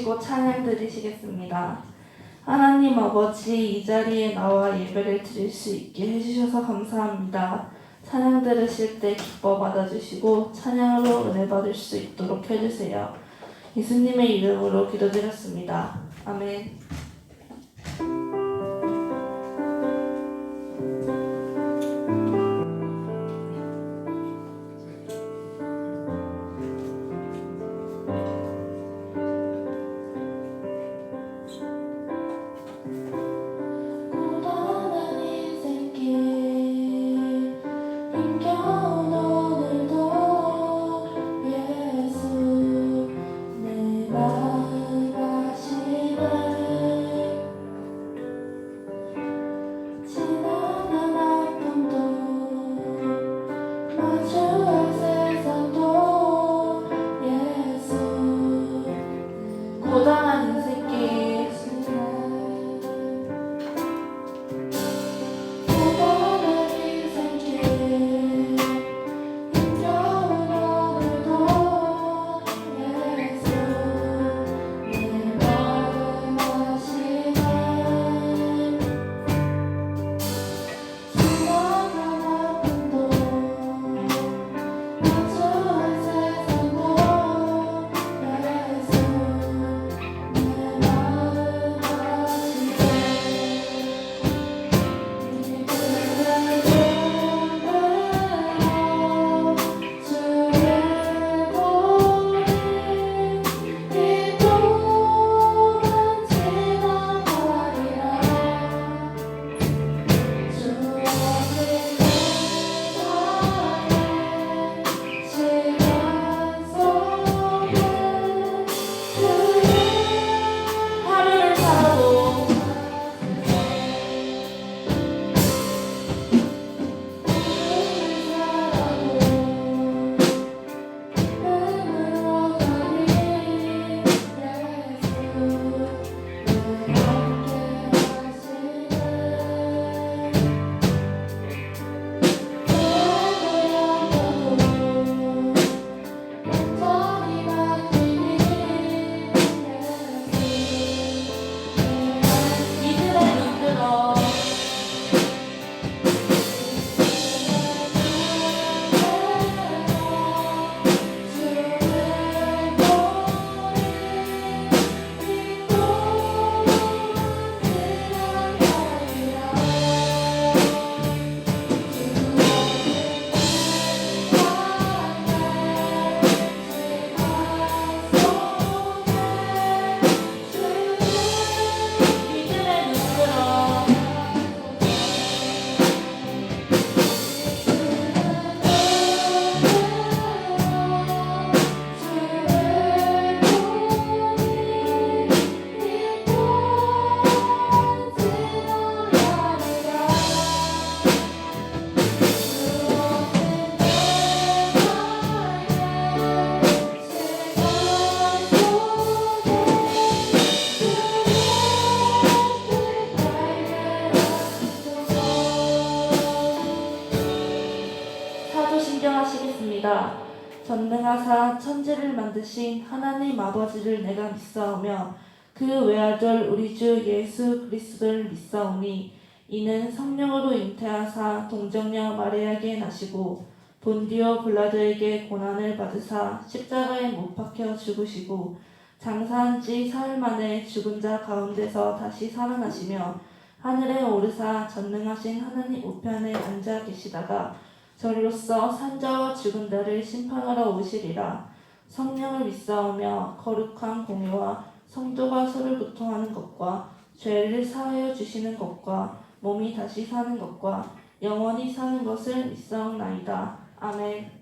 앉으시고 찬양 드리시겠습니다. 하나님 아버지, 이 자리에 나와 예배를 드릴 수 있게 해주셔서 감사합니다. 찬양 들으실 때 기뻐 받아주시고 찬양으로 은혜 받을 수 있도록 해주세요. 예수님의 이름으로 기도드렸습니다. 아멘. 전능하사 천지를 만드신 하나님 아버지를 내가 믿사오며 그 외아들 우리 주 예수 그리스도를 믿사오니 이는 성령으로 잉태하사 동정녀 마리아에게 나시고 본디오 빌라도에게 고난을 받으사 십자가에 못 박혀 죽으시고 장사한 지 사흘 만에 죽은 자 가운데서 다시 살아나시며 하늘에 오르사 전능하신 하나님 우편에 앉아 계시다가 저리로서 산자와 죽은 자를 심판하러 오시리라. 성령을 믿사오며 거룩한 공의와 성도가 서로 교통하는 것과 죄를 사하여 주시는 것과 몸이 다시 사는 것과 영원히 사는 것을 믿사옵나이다. 아멘.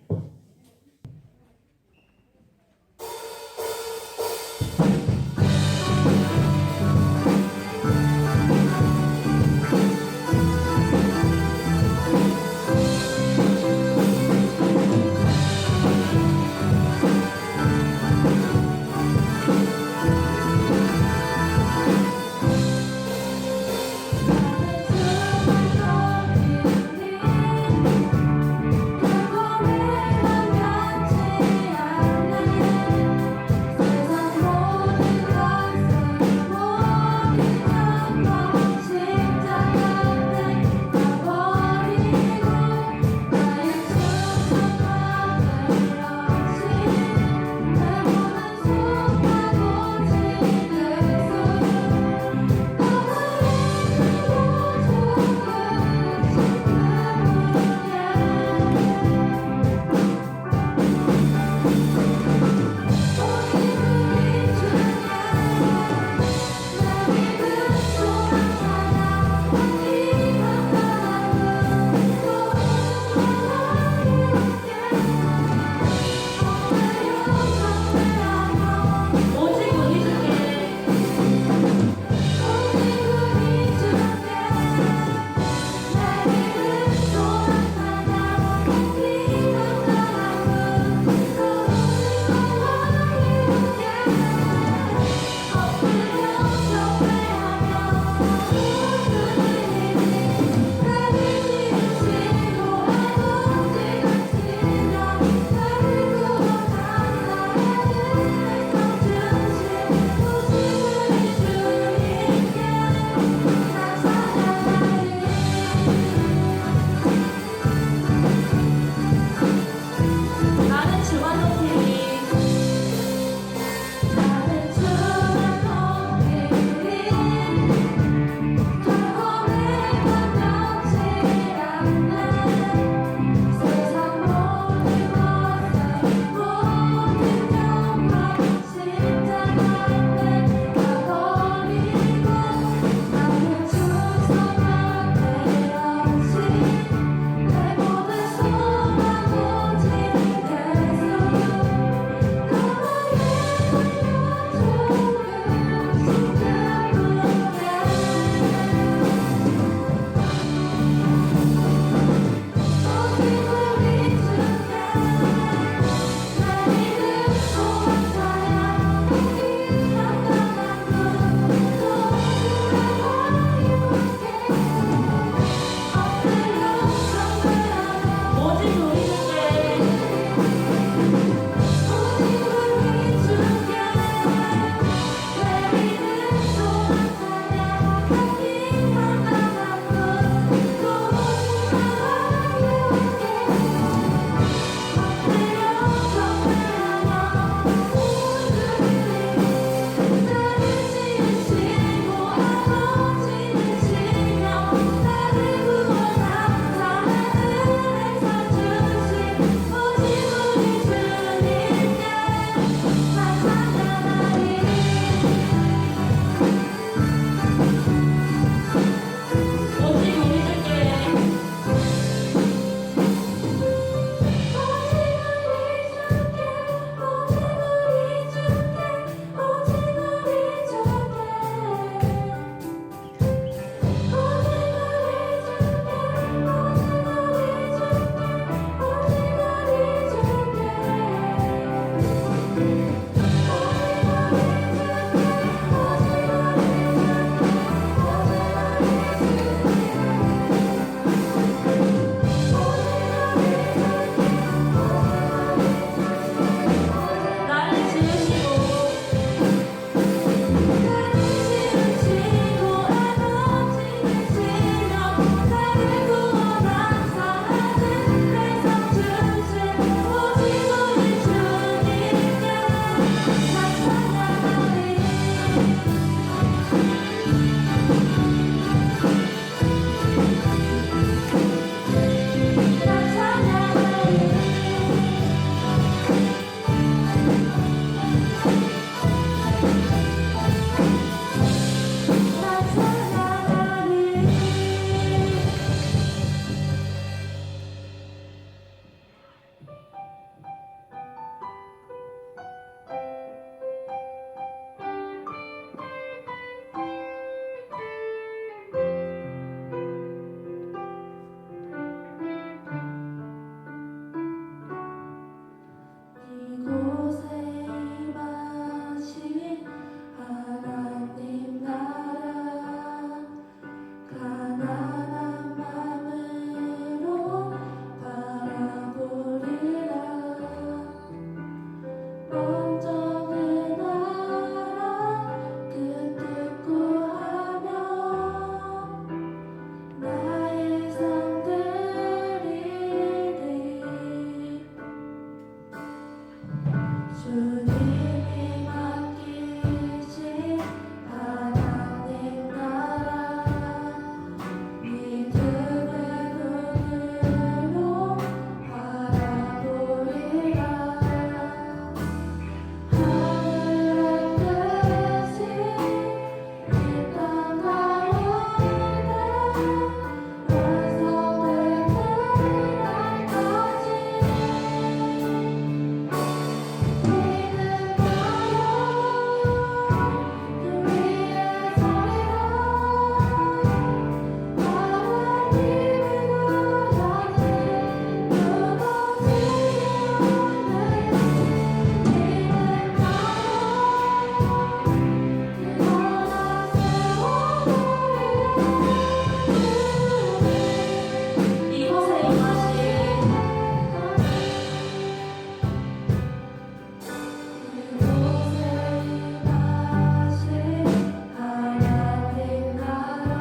주님이 맡기신 하나님 나라 믿음의 눈으로 바라보리라. 하늘의 뜻이 이 땅 가운데 완성되는 날까지 이곳에 임하신 하나님 나라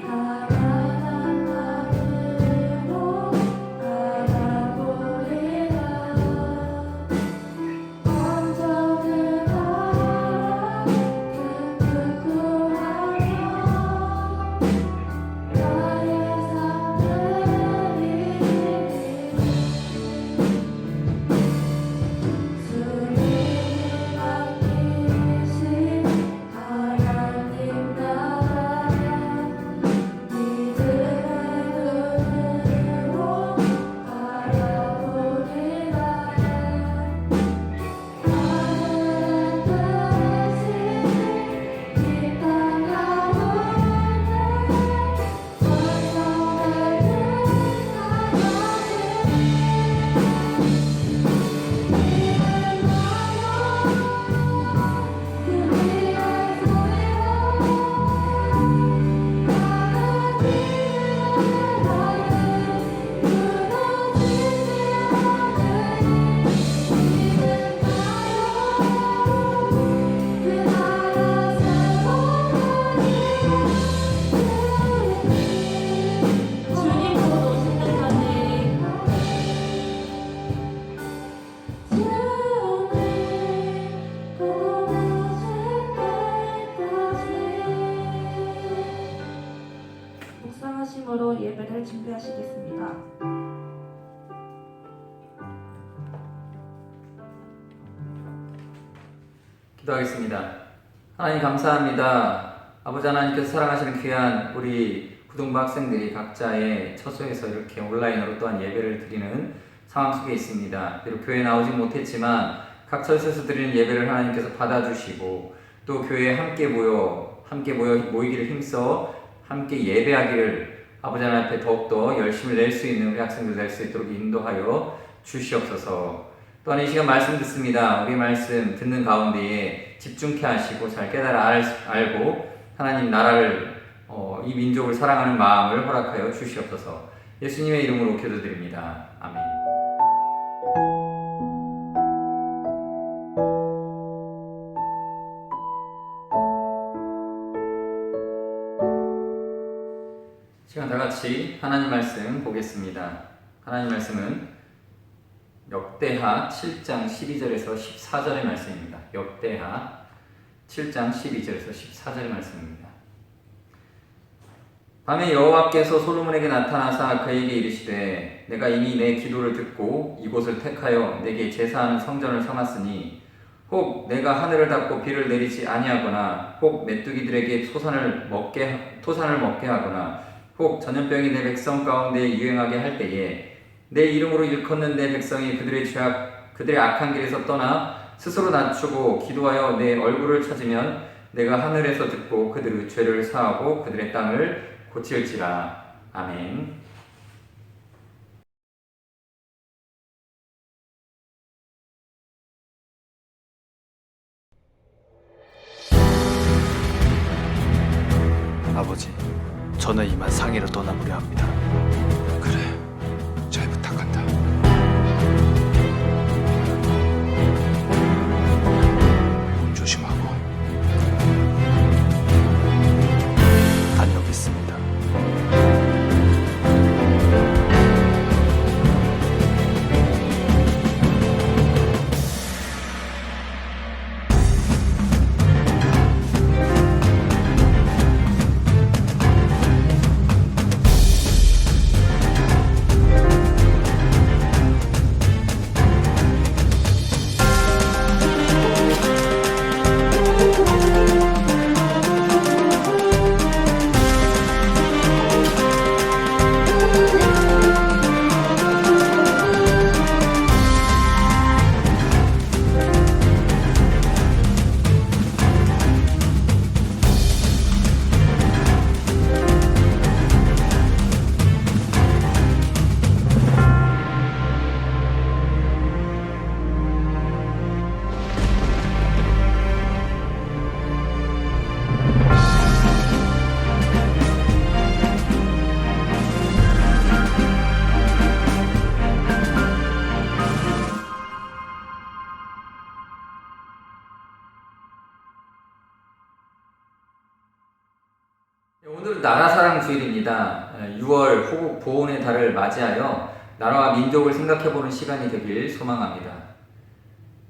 가난한 마음으로 바라보리라. 먼저 그 나라 큰 구하며 나의 삶들이 주님이 맡기신 하나님 나라 믿음의 눈으로 바라보리라. 하늘의 뜻이 이 땅 가운데 주님 곧 오실 때까지 묵상하심으로 예배를 준비하시겠습니다. 기도하겠습니다. 하나님 감사합니다. 아버지 하나님께서 사랑하시는 귀한 우리 고등부 학생들이 각자의 처소에서 이렇게 온라인으로 또한 예배를 드리는 상황 속에 있습니다. 비록 교회에 나오지 못했지만 각 처소에서 드리는 예배를 하나님께서 받아주시고 또 교회에 함께 모이기를 힘써 함께 예배하기를 아버지 하나님 앞에 더욱더 열심을 낼 수 있는 우리 학생들 될 수 있도록 인도하여 주시옵소서. 또한 이 시간 말씀 듣습니다. 우리 말씀 듣는 가운데에 집중케 하시고 잘 깨달아 알고 하나님 나라를 이 민족을 사랑하는 마음을 허락하여 주시옵소서. 예수님의 이름으로 기도드립니다. 아멘. 시간 다 같이 하나님 말씀 보겠습니다. 하나님 말씀은 역대하 7장 12절에서 14절의 말씀입니다. 역대하 7장 12절에서 14절의 말씀입니다. 밤에 여호와께서 솔로몬에게 나타나사 그에게 이르시되 내가 이미 내 기도를 듣고 이곳을 택하여 내게 제사하는 성전을 삼았으니 혹 내가 하늘을 닫고 비를 내리지 아니하거나 혹 메뚜기들에게 토산을 먹게 하거나 혹 전염병이 내 백성 가운데 유행하게 할 때에 내 이름으로 일컫는 내 백성이 그들의 악한 길에서 떠나 스스로 낮추고 기도하여 내 얼굴을 찾으면 내가 하늘에서 듣고 그들의 죄를 사하고 그들의 땅을 고칠지라. 아멘. 아버지, 저는 이만 상해로 떠나보려 합니다. 그래, 잘 부탁한다. 몸 조심하고. 다녀오겠습니다. 오늘은 나라 사랑 주일입니다. 6월 호국 보훈의 달을 맞이하여 나라와 민족을 생각해보는 시간이 되길 소망합니다.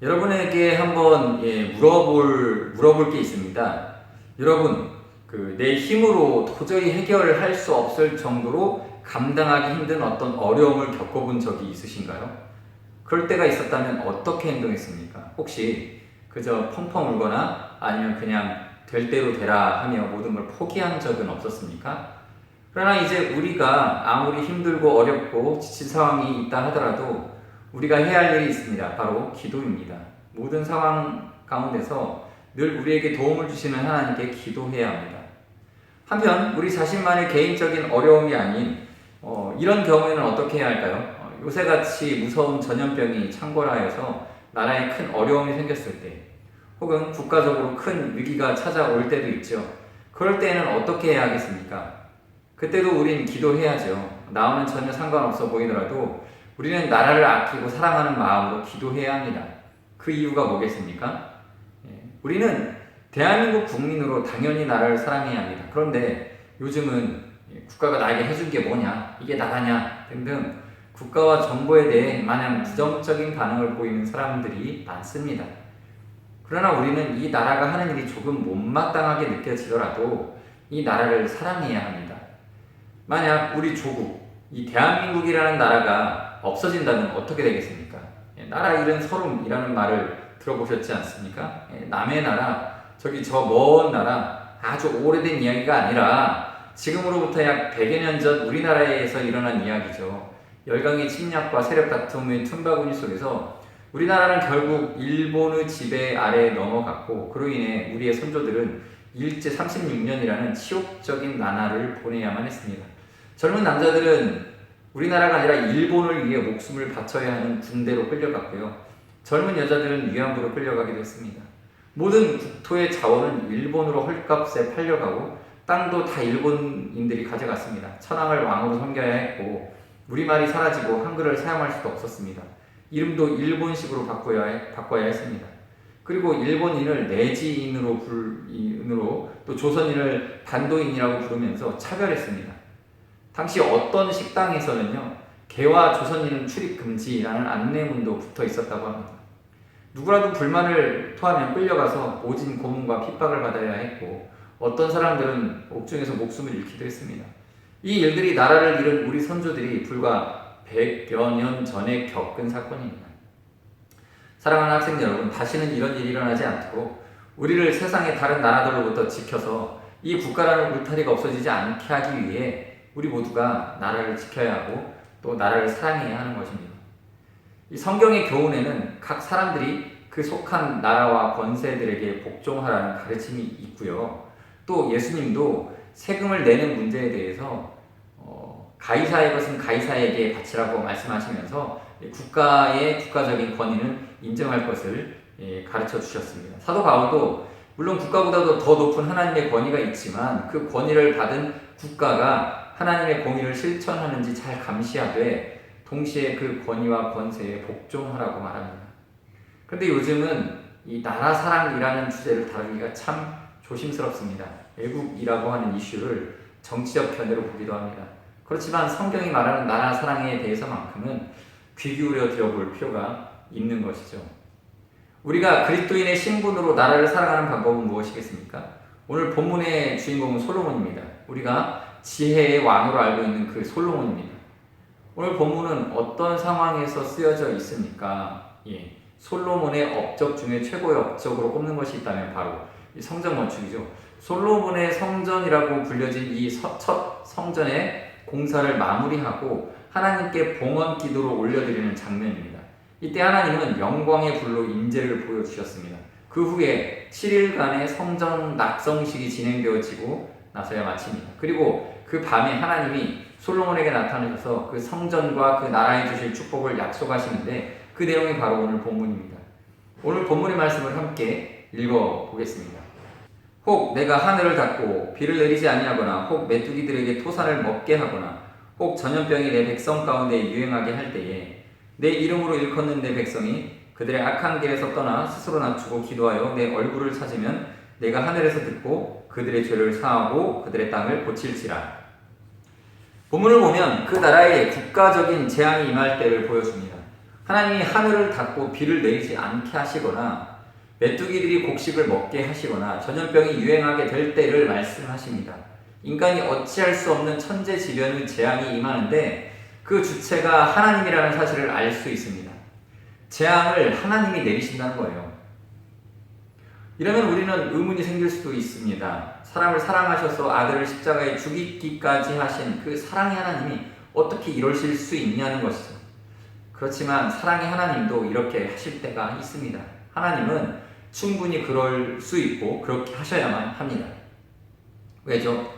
여러분에게 한번 물어볼 게 있습니다. 여러분, 내 힘으로 도저히 해결할 수 없을 정도로 감당하기 힘든 어떤 어려움을 겪어본 적이 있으신가요? 그럴 때가 있었다면 어떻게 행동했습니까? 혹시 그저 펑펑 울거나 아니면 그냥 될 대로 되라 하며 모든 걸 포기한 적은 없었습니까? 그러나 이제 우리가 아무리 힘들고 어렵고 지친 상황이 있다 하더라도 우리가 해야 할 일이 있습니다. 바로 기도입니다. 모든 상황 가운데서 늘 우리에게 도움을 주시는 하나님께 기도해야 합니다. 한편 우리 자신만의 개인적인 어려움이 아닌 이런 경우에는 어떻게 해야 할까요? 요새같이 무서운 전염병이 창궐하여서 나라에 큰 어려움이 생겼을 때 혹은 국가적으로 큰 위기가 찾아올 때도 있죠. 그럴 때는 어떻게 해야 하겠습니까? 그때도 우린 기도해야죠. 나와는 전혀 상관없어 보이더라도 우리는 나라를 아끼고 사랑하는 마음으로 기도해야 합니다. 그 이유가 뭐겠습니까? 우리는 대한민국 국민으로 당연히 나라를 사랑해야 합니다. 그런데 요즘은 국가가 나에게 해준 게 뭐냐, 이게 나라냐 등등 국가와 정부에 대해 마냥 부정적인 반응을 보이는 사람들이 많습니다. 그러나 우리는 이 나라가 하는 일이 조금 못마땅하게 느껴지더라도 이 나라를 사랑해야 합니다. 만약 우리 조국, 이 대한민국이라는 나라가 없어진다면 어떻게 되겠습니까? 나라 잃은 서름이라는 말을 들어보셨지 않습니까? 남의 나라, 저기 저 먼 나라, 아주 오래된 이야기가 아니라 지금으로부터 약 100여 년 전 우리나라에서 일어난 이야기죠. 열강의 침략과 세력 다툼의 틈바구니 속에서 우리나라는 결국 일본의 지배 아래에 넘어갔고 그로 인해 우리의 선조들은 일제 36년이라는 치욕적인 나날을 보내야만 했습니다. 젊은 남자들은 우리나라가 아니라 일본을 위해 목숨을 바쳐야 하는 군대로 끌려갔고요. 젊은 여자들은 위안부로 끌려가기도 했습니다. 모든 국토의 자원은 일본으로 헐값에 팔려가고 땅도 다 일본인들이 가져갔습니다. 천황을 왕으로 섬겨야 했고 우리말이 사라지고 한글을 사용할 수도 없었습니다. 이름도 일본식으로 바꿔야 했습니다. 그리고 일본인을 내지인으로 또 조선인을 반도인이라고 부르면서 차별했습니다. 당시 어떤 식당에서는요, 개와 조선인은 출입 금지라는 안내문도 붙어 있었다고 합니다. 누구라도 불만을 토하면 끌려가서 모진 고문과 핍박을 받아야 했고 어떤 사람들은 옥중에서 목숨을 잃기도 했습니다. 이 일들이 나라를 잃은 우리 선조들이 불과 100여 년 전에 겪은 사건입니다. 사랑하는 학생 여러분, 다시는 이런 일이 일어나지 않도록 우리를 세상의 다른 나라들로부터 지켜서 이 국가라는 울타리가 없어지지 않게 하기 위해 우리 모두가 나라를 지켜야 하고 또 나라를 사랑해야 하는 것입니다. 이 성경의 교훈에는 각 사람들이 그 속한 나라와 권세들에게 복종하라는 가르침이 있고요. 또 예수님도 세금을 내는 문제에 대해서 가이사의 것은 가이사에게 바치라고 말씀하시면서 국가의 국가적인 권위는 인정할 것을 가르쳐 주셨습니다. 사도 바울도 물론 국가보다도 더 높은 하나님의 권위가 있지만 그 권위를 받은 국가가 하나님의 공의를 실천하는지 잘 감시하되 동시에 그 권위와 권세에 복종하라고 말합니다. 그런데 요즘은 이 나라 사랑이라는 주제를 다루기가 참 조심스럽습니다. 애국이라고 하는 이슈를 정치적 견해로 보기도 합니다. 그렇지만 성경이 말하는 나라 사랑에 대해서만큼은 귀 기울여 들어볼 필요가 있는 것이죠. 우리가 그리스도인의 신분으로 나라를 사랑하는 방법은 무엇이겠습니까? 오늘 본문의 주인공은 솔로몬입니다. 우리가 지혜의 왕으로 알고 있는 그 솔로몬입니다. 오늘 본문은 어떤 상황에서 쓰여져 있습니까? 솔로몬의 업적 중에 최고의 업적으로 꼽는 것이 있다면 바로 이 성전 건축이죠. 솔로몬의 성전이라고 불려진 이 첫 성전의 공사를 마무리하고 하나님께 봉헌 기도를 올려드리는 장면입니다. 이때 하나님은 영광의 불로 임재를 보여주셨습니다. 그 후에 7일간의 성전 낙성식이 진행되어지고 나서야 마칩니다. 그리고 그 밤에 하나님이 솔로몬에게 나타나셔서 그 성전과 그 나라에 주실 축복을 약속하시는데 그 내용이 바로 오늘 본문입니다. 오늘 본문의 말씀을 함께 읽어보겠습니다. 혹 내가 하늘을 닫고 비를 내리지 아니하거나 혹 메뚜기들에게 토산을 먹게 하거나 혹 전염병이 내 백성 가운데 유행하게 할 때에 내 이름으로 일컫는 내 백성이 그들의 악한 길에서 떠나 스스로 낮추고 기도하여 내 얼굴을 찾으면 내가 하늘에서 듣고 그들의 죄를 사하고 그들의 땅을 고칠지라. 본문을 보면 그 나라에 국가적인 재앙이 임할 때를 보여줍니다. 하나님이 하늘을 닫고 비를 내리지 않게 하시거나 메뚜기들이 곡식을 먹게 하시거나 전염병이 유행하게 될 때를 말씀하십니다. 인간이 어찌할 수 없는 천재지변의 재앙이 임하는데 그 주체가 하나님이라는 사실을 알 수 있습니다. 재앙을 하나님이 내리신다는 거예요. 이러면 우리는 의문이 생길 수도 있습니다. 사람을 사랑하셔서 아들을 십자가에 죽이기까지 하신 그 사랑의 하나님이 어떻게 이러실 수 있냐는 것이죠. 그렇지만 사랑의 하나님도 이렇게 하실 때가 있습니다. 하나님은 충분히 그럴 수 있고 그렇게 하셔야만 합니다. 왜죠?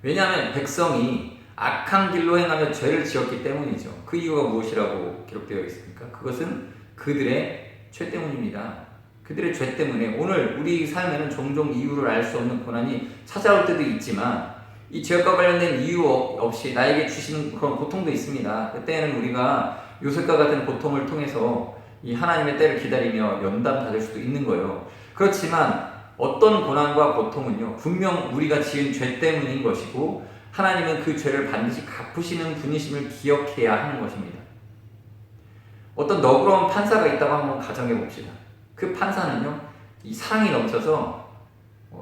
왜냐하면 백성이 악한 길로 행하며 죄를 지었기 때문이죠. 그 이유가 무엇이라고 기록되어 있습니까? 그것은 그들의 죄 때문입니다. 그들의 죄 때문에 오늘 우리 삶에는 종종 이유를 알 수 없는 고난이 찾아올 때도 있지만 이 죄과 관련된 이유 없이 나에게 주시는 그런 고통도 있습니다. 그때는 우리가 요셉과 같은 고통을 통해서 이 하나님의 때를 기다리며 연단 받을 수도 있는 거예요. 그렇지만 어떤 고난과 고통은요, 분명 우리가 지은 죄 때문인 것이고 하나님은 그 죄를 반드시 갚으시는 분이심을 기억해야 하는 것입니다. 어떤 너그러운 판사가 있다고 한번 가정해 봅시다. 그 판사는요, 이 사랑이 넘쳐서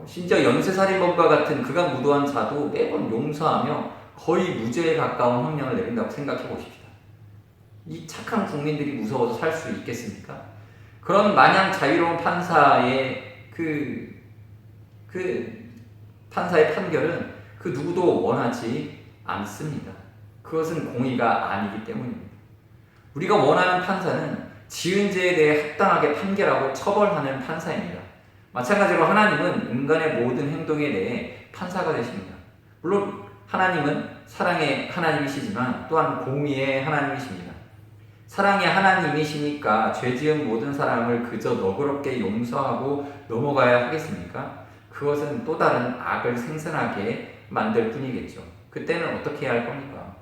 심지어 연쇄살인범과 같은 극악무도한 자도 매번 용서하며 거의 무죄에 가까운 형량을 내린다고 생각해 보십시다. 이 착한 국민들이 무서워서 살 수 있겠습니까? 그런 마냥 자유로운 판사의 그 판사의 판결은 그 누구도 원하지 않습니다. 그것은 공의가 아니기 때문입니다. 우리가 원하는 판사는 지은 죄에 대해 합당하게 판결하고 처벌하는 판사입니다. 마찬가지로 하나님은 인간의 모든 행동에 대해 판사가 되십니다. 물론 하나님은 사랑의 하나님이시지만 또한 공의의 하나님이십니다. 사랑의 하나님이시니까 죄 지은 모든 사람을 그저 너그럽게 용서하고 넘어가야 하겠습니까? 그것은 또 다른 악을 생성하게 만들 뿐이겠죠. 그때는 어떻게 해야 할 겁니까?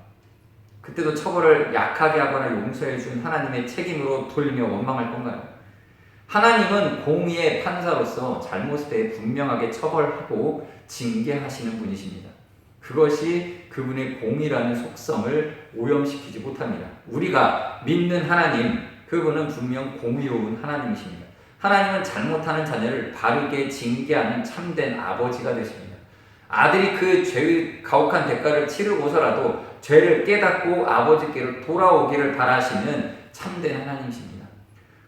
그때도 처벌을 약하게 하거나 용서해 준 하나님의 책임으로 돌며 원망할 건가요? 하나님은 공의의 판사로서 잘못에 대해 분명하게 처벌하고 징계하시는 분이십니다. 그것이 그분의 공의라는 속성을 오염시키지 못합니다. 우리가 믿는 하나님, 그분은 분명 공의로운 하나님이십니다. 하나님은 잘못하는 자녀를 바르게 징계하는 참된 아버지가 되십니다. 아들이 그 죄의 가혹한 대가를 치르고서라도 죄를 깨닫고 아버지께로 돌아오기를 바라시는 참된 하나님이십니다.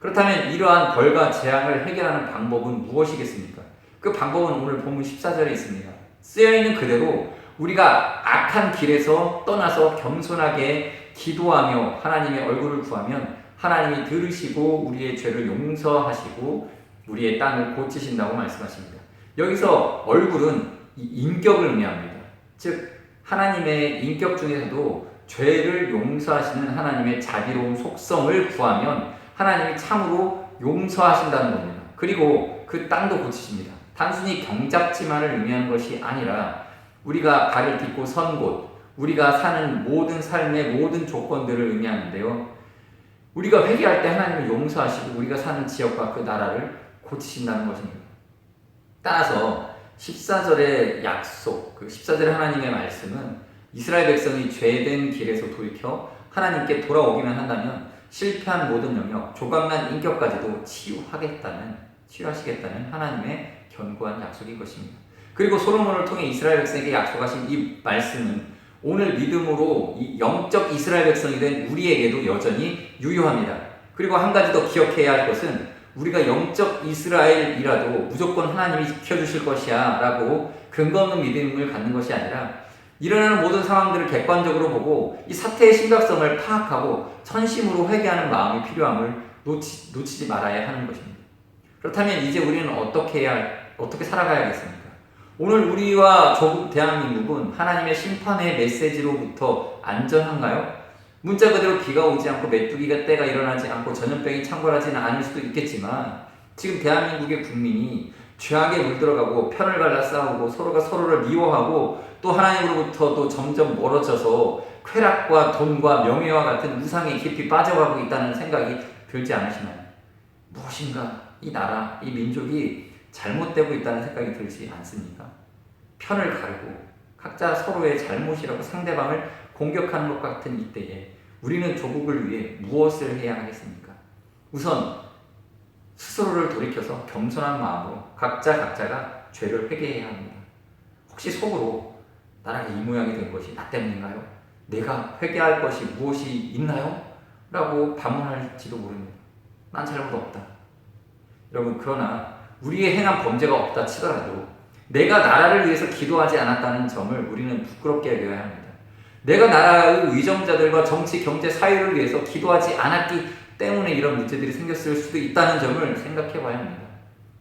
그렇다면 이러한 벌과 재앙을 해결하는 방법은 무엇이겠습니까? 그 방법은 오늘 본문 14절에 있습니다. 쓰여있는 그대로 우리가 악한 길에서 떠나서 겸손하게 기도하며 하나님의 얼굴을 구하면 하나님이 들으시고 우리의 죄를 용서하시고 우리의 땅을 고치신다고 말씀하십니다. 여기서 얼굴은 인격을 의미합니다. 즉 하나님의 인격 중에서도 죄를 용서하시는 하나님의 자비로운 속성을 구하면 하나님이 참으로 용서하신다는 겁니다. 그리고 그 땅도 고치십니다. 단순히 경작지만을 의미하는 것이 아니라 우리가 발을 딛고 선 곳, 우리가 사는 모든 삶의 모든 조건들을 의미하는데요. 우리가 회개할 때 하나님을 용서하시고 우리가 사는 지역과 그 나라를 고치신다는 것입니다. 따라서 14절의 약속, 그 14절의 하나님의 말씀은 이스라엘 백성이 죄된 길에서 돌이켜 하나님께 돌아오기만 한다면 실패한 모든 영역, 조각난 인격까지도 치유하시겠다는 하나님의 견고한 약속인 것입니다. 그리고 솔로몬을 통해 이스라엘 백성에게 약속하신 이 말씀은 오늘 믿음으로 이 영적 이스라엘 백성이 된 우리에게도 여전히 유효합니다. 그리고 한 가지 더 기억해야 할 것은 우리가 영적 이스라엘이라도 무조건 하나님이 지켜주실 것이야 라고 근거 없는 믿음을 갖는 것이 아니라 일어나는 모든 상황들을 객관적으로 보고 이 사태의 심각성을 파악하고 천심으로 회개하는 마음이 필요함을 놓치지 말아야 하는 것입니다. 그렇다면 이제 우리는 어떻게 살아가야겠습니까? 오늘 우리와 조국 대한민국은 하나님의 심판의 메시지로부터 안전한가요? 문자 그대로 비가 오지 않고 메뚜기가 때가 일어나지 않고 전염병이 창궐하지는 않을 수도 있겠지만 지금 대한민국의 국민이 죄악에 물들어가고 편을 갈라 싸우고 서로가 서로를 미워하고 또 하나님으로부터도 점점 멀어져서 쾌락과 돈과 명예와 같은 우상에 깊이 빠져가고 있다는 생각이 들지 않으시나요? 무엇인가 이 나라, 이 민족이 잘못되고 있다는 생각이 들지 않습니까? 편을 가르고 각자 서로의 잘못이라고 상대방을 공격하는 것 같은 이때에 우리는 조국을 위해 무엇을 해야 하겠습니까? 우선 스스로를 돌이켜서 겸손한 마음으로 각자가 죄를 회개해야 합니다. 혹시 속으로 나라가 이 모양이 된 것이 나 때문인가요? 내가 회개할 것이 무엇이 있나요? 라고 반문할지도 모릅니다. 난 잘못 없다. 여러분, 그러나 우리의 행한 범죄가 없다 치더라도 내가 나라를 위해서 기도하지 않았다는 점을 우리는 부끄럽게 여겨야 합니다. 내가 나라의 위정자들과 정치, 경제, 사회를 위해서 기도하지 않았기 때문에 이런 문제들이 생겼을 수도 있다는 점을 생각해 봐야 합니다.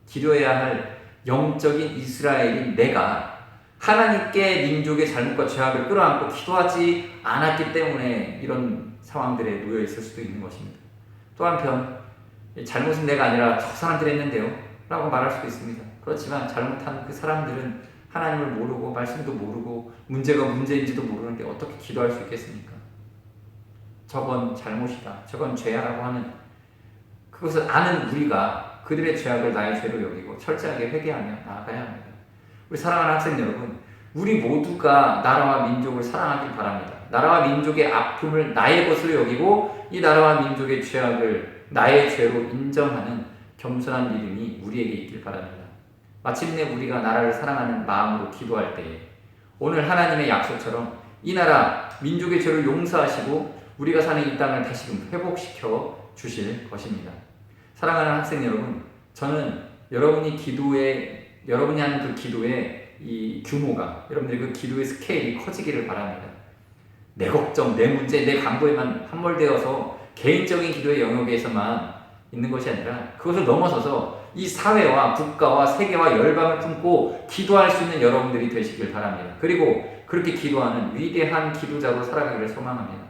기도해야 할 영적인 이스라엘인 내가 하나님께 민족의 잘못과 죄악을 끌어안고 기도하지 않았기 때문에 이런 상황들에 놓여 있을 수도 있는 것입니다. 또 한편 잘못은 내가 아니라 저 사람들이 했는데요 라고 말할 수도 있습니다. 그렇지만 잘못한 그 사람들은 하나님을 모르고 말씀도 모르고 문제가 문제인지도 모르는데 어떻게 기도할 수 있겠습니까? 저건 잘못이다, 저건 죄야라고 하는 그것을 아는 우리가 그들의 죄악을 나의 죄로 여기고 철저하게 회개하며 나아가야 합니다. 우리 사랑하는 학생 여러분, 우리 모두가 나라와 민족을 사랑하길 바랍니다. 나라와 민족의 아픔을 나의 것으로 여기고 이 나라와 민족의 죄악을 나의 죄로 인정하는 겸손한 믿음이 우리에게 있길 바랍니다. 마침내 우리가 나라를 사랑하는 마음으로 기도할 때에 오늘 하나님의 약속처럼 이 나라 민족의 죄를 용서하시고 우리가 사는 이 땅을 다시금 회복시켜 주실 것입니다. 사랑하는 학생 여러분, 저는 여러분이 하는 그 기도의 이 규모가, 여러분들의 그 기도의 스케일이 커지기를 바랍니다. 내 걱정, 내 문제, 내 강도에만 함몰되어서 개인적인 기도의 영역에서만 있는 것이 아니라 그것을 넘어서서 이 사회와 국가와 세계와 열방을 품고 기도할 수 있는 여러분들이 되시길 바랍니다. 그리고 그렇게 기도하는 위대한 기도자로 살아가기를 소망합니다.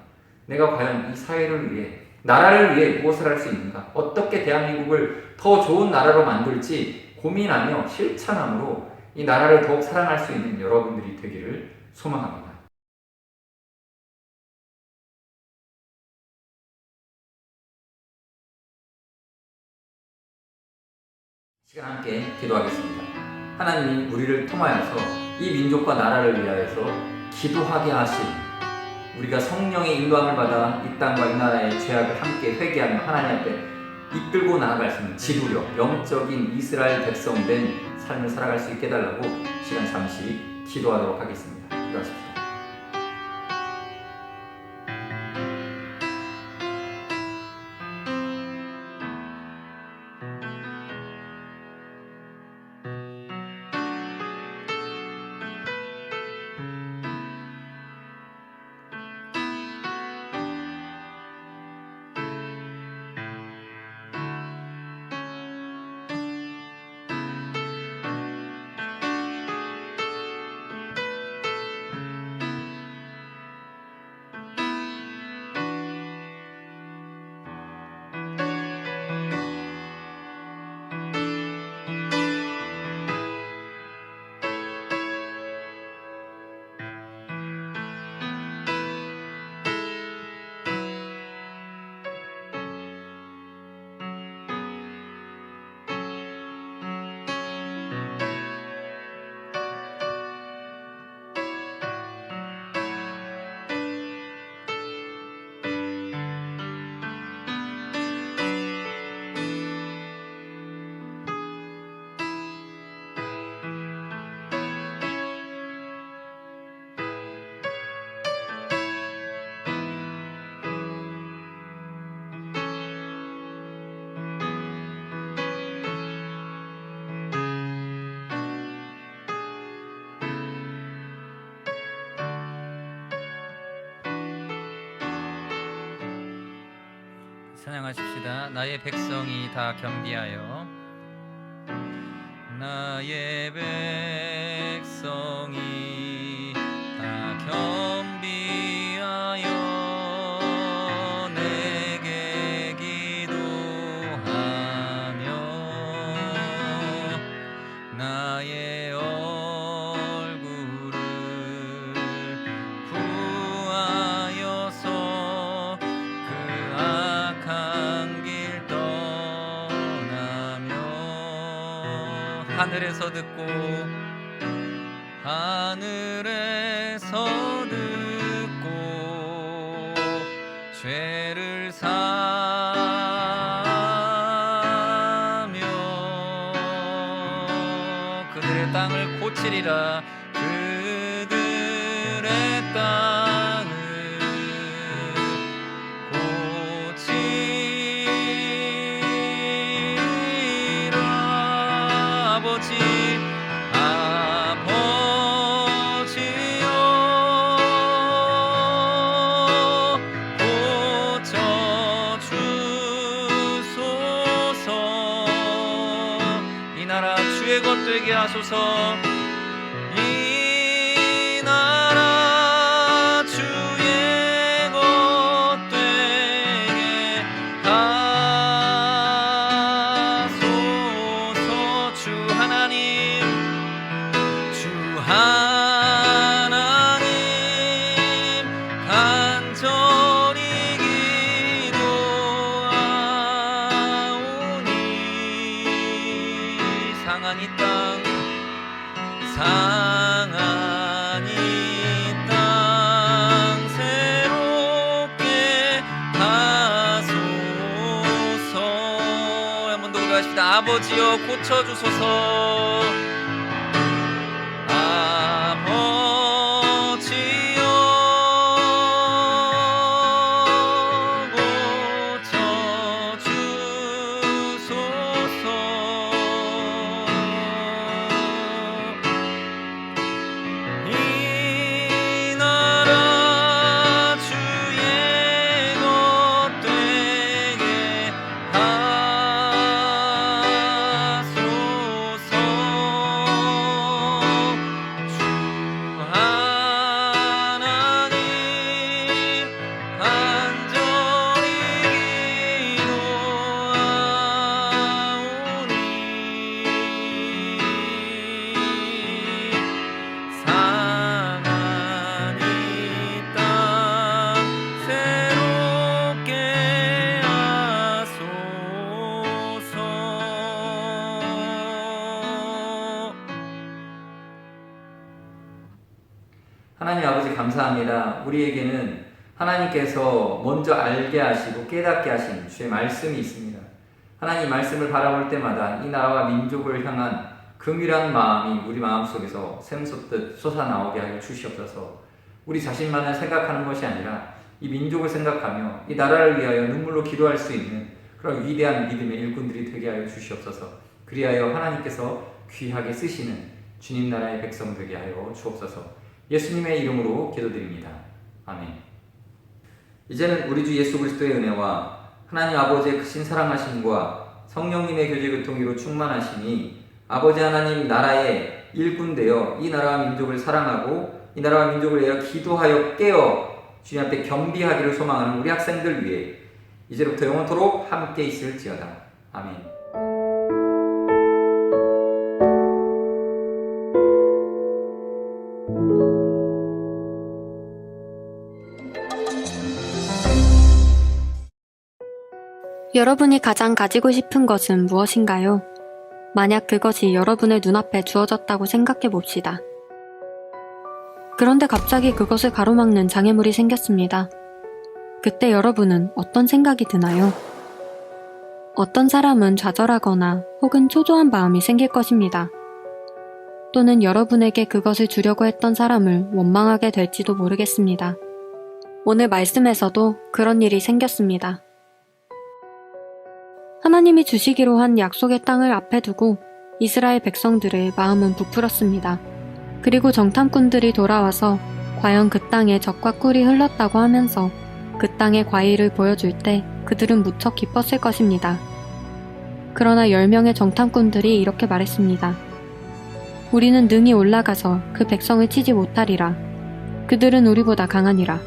내가 과연 이 사회를 위해, 나라를 위해 무엇을 할 수 있는가? 어떻게 대한민국을 더 좋은 나라로 만들지 고민하며 실천함으로 이 나라를 더욱 사랑할 수 있는 여러분들이 되기를 소망합니다. 시간 함께 기도하겠습니다. 하나님이 우리를 통하여서 이 민족과 나라를 위하여서 기도하게 하신, 우리가 성령의 인도함을 받아 이 땅과 이 나라의 죄악을 함께 회개하며 하나님 앞에 이끌고 나아갈 수 있는 지도력, 영적인 이스라엘 백성된 삶을 살아갈 수 있게 해달라고 시간 잠시 기도하도록 하겠습니다. 기도하십시오. 찬양하십시다. 나의 백성이 다 겸비하여, 나의 백성이 다 겸비하여 내게 기도하며 나의 얼굴을 구하여서 그 악한 길 떠나며 하늘에서 듣고 죄를 사며 그들의 땅을 고치리라. 그들의 땅을 고치리라. 아버지여 고쳐주소서. 이 나라 주의 것 되게 하소서. 이 나라 주의 것 되게 하소서. 주 하나님 간절히 기도하오니 상한 이 땅 새롭게 하소서. 한 번 더 고백하십니다. 아버지여 고쳐주소서. 하나님 아버지 감사합니다. 우리에게는 하나님께서 먼저 알게 하시고 깨닫게 하신 주의 말씀이 있습니다. 하나님 말씀을 바라볼 때마다 이 나라와 민족을 향한 긍휼한 마음이 우리 마음속에서 샘솟듯 솟아나오게 하여 주시옵소서. 우리 자신만을 생각하는 것이 아니라 이 민족을 생각하며 이 나라를 위하여 눈물로 기도할 수 있는 그런 위대한 믿음의 일꾼들이 되게 하여 주시옵소서. 그리하여 하나님께서 귀하게 쓰시는 주님 나라의 백성 되게 하여 주옵소서. 예수님의 이름으로 기도드립니다. 아멘. 이제는 우리 주 예수 그리스도의 은혜와 하나님 아버지의 크신 사랑하심과 성령님의 교제 교통으로 충만하시니 아버지 하나님 나라의 일꾼 되어 이 나라와 민족을 사랑하고 이 나라와 민족을 위하여 기도하여 깨어 주님 앞에 겸비하기를 소망하는 우리 학생들 위해 이제부터 영원토록 함께 있을지어다. 아멘. 여러분이 가장 가지고 싶은 것은 무엇인가요? 만약 그것이 여러분의 눈앞에 주어졌다고 생각해 봅시다. 그런데 갑자기 그것을 가로막는 장애물이 생겼습니다. 그때 여러분은 어떤 생각이 드나요? 어떤 사람은 좌절하거나 혹은 초조한 마음이 생길 것입니다. 또는 여러분에게 그것을 주려고 했던 사람을 원망하게 될지도 모르겠습니다. 오늘 말씀에서도 그런 일이 생겼습니다. 하나님이 주시기로 한 약속의 땅을 앞에 두고 이스라엘 백성들의 마음은 부풀었습니다. 그리고 정탐꾼들이 돌아와서 과연 그 땅에 젖과 꿀이 흘렀다고 하면서 그 땅의 과일을 보여줄 때 그들은 무척 기뻤을 것입니다. 그러나 10명의 정탐꾼들이 이렇게 말했습니다. 우리는 능히 올라가서 그 백성을 치지 못하리라. 그들은 우리보다 강하니라.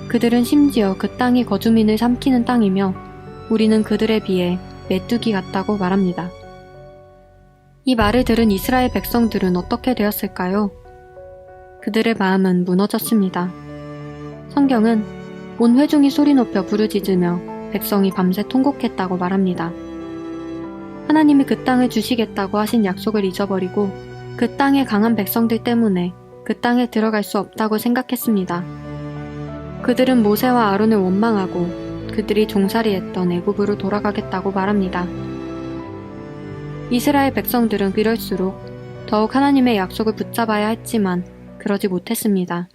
그들은 심지어 그 땅이 거주민을 삼키는 땅이며 우리는 그들에 비해 메뚜기 같다고 말합니다. 이 말을 들은 이스라엘 백성들은 어떻게 되었을까요? 그들의 마음은 무너졌습니다. 성경은 온 회중이 소리 높여 부르짖으며 백성이 밤새 통곡했다고 말합니다. 하나님이 그 땅을 주시겠다고 하신 약속을 잊어버리고 그 땅의 강한 백성들 때문에 그 땅에 들어갈 수 없다고 생각했습니다. 그들은 모세와 아론을 원망하고 그들이 종살이했던 애굽으로 돌아가겠다고 말합니다. 이스라엘 백성들은 그럴수록 더욱 하나님의 약속을 붙잡아야 했지만 그러지 못했습니다.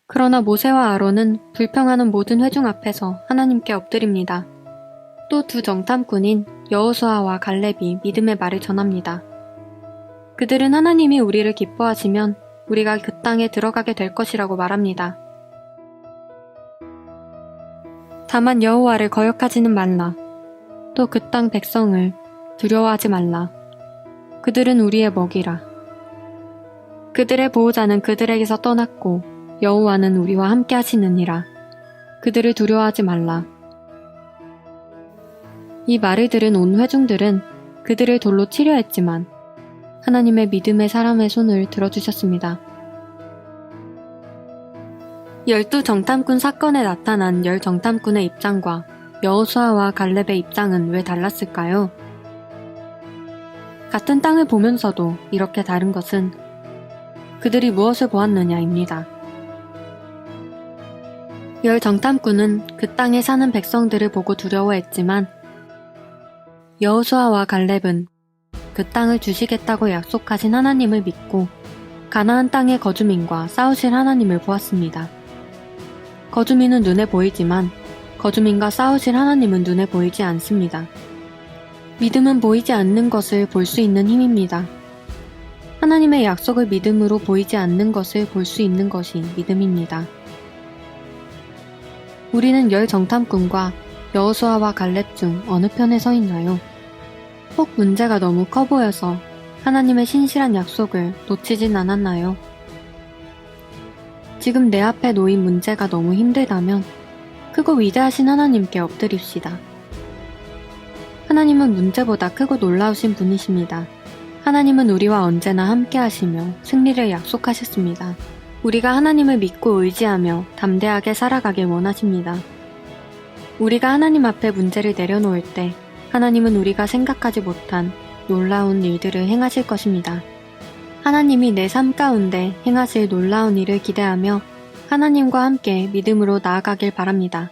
그러나 모세와 아론은 불평하는 모든 회중 앞에서 하나님께 엎드립니다. 또 두 정탐꾼인 여호수아와 갈렙이 믿음의 말을 전합니다. 그들은 하나님이 우리를 기뻐하시면 우리가 그 땅에 들어가게 될 것이라고 말합니다. 다만 여호와를 거역하지는 말라. 또 그 땅 백성을 두려워하지 말라. 그들은 우리의 먹이라. 그들의 보호자는 그들에게서 떠났고 여호와는 우리와 함께 하시느니라. 그들을 두려워하지 말라. 이 말을 들은 온 회중들은 그들을 돌로 치려 했지만 하나님의 믿음의 사람의 손을 들어주셨습니다. 12 정탐꾼 사건에 나타난 10 정탐꾼의 입장과 여호수아와 갈렙의 입장은 왜 달랐을까요? 같은 땅을 보면서도 이렇게 다른 것은 그들이 무엇을 보았느냐입니다. 10 정탐꾼은 그 땅에 사는 백성들을 보고 두려워했지만 여호수아와 갈렙은 그 땅을 주시겠다고 약속하신 하나님을 믿고 가나안 땅의 거주민과 싸우실 하나님을 보았습니다. 거주민은 눈에 보이지만 거주민과 싸우실 하나님은 눈에 보이지 않습니다. 믿음은 보이지 않는 것을 볼 수 있는 힘입니다. 하나님의 약속을 믿음으로 보이지 않는 것을 볼 수 있는 것이 믿음입니다. 우리는 10 정탐꾼과 여호수아와 갈렙 중 어느 편에 서 있나요? 혹 문제가 너무 커 보여서 하나님의 신실한 약속을 놓치진 않았나요? 지금 내 앞에 놓인 문제가 너무 힘들다면 크고 위대하신 하나님께 엎드립시다. 하나님은 문제보다 크고 놀라우신 분이십니다. 하나님은 우리와 언제나 함께 하시며 승리를 약속하셨습니다. 우리가 하나님을 믿고 의지하며 담대하게 살아가길 원하십니다. 우리가 하나님 앞에 문제를 내려놓을 때 하나님은 우리가 생각하지 못한 놀라운 일들을 행하실 것입니다. 하나님이 내 삶 가운데 행하실 놀라운 일을 기대하며 하나님과 함께 믿음으로 나아가길 바랍니다.